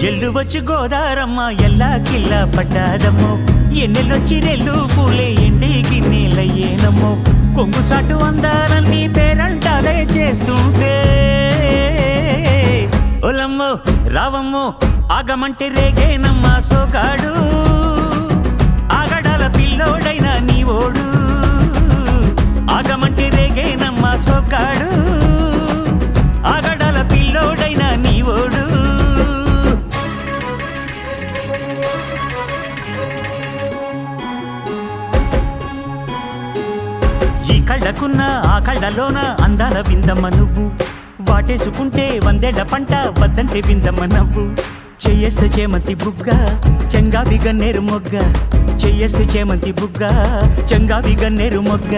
ఎల్లు వచ్చి గోదారమ్మ ఎల్లా కిల్లా పడ్డాదమ్మో ఎన్నెల్లొచ్చి రెల్లు పూలే ఎండికి నీళ్ళయ్యేనమ్మో కొంగు చాటు అందాలన్నీ పేరంటాలే చేస్తుంటే ఒలమ్మో రావమ్మో ఆగమంటే రేగేనమ్మా సోగాడు ఆగడాల పిల్లోడైనా నీ ఓడు ఆగమంటే రేగేనమ్మా సోగాడు ఆగడాల పిల్లోడైనా నీ ఓడు ఈ కళ్ళకున్న ఆ కళ్ళలోన అందాల విందమ్మ నువ్వు వాటేసుకుంటే వందేళ్ల పంట వద్దంటే విందమ్మ నవ్వు చెయ్యేస్తే చేమంతి బుగ్గ చెంగావి గన్నేరు మొగ్గ చెయ్యేస్తే చేమంతి బుగ్గ చెంగావి గన్నేరు మొగ్గ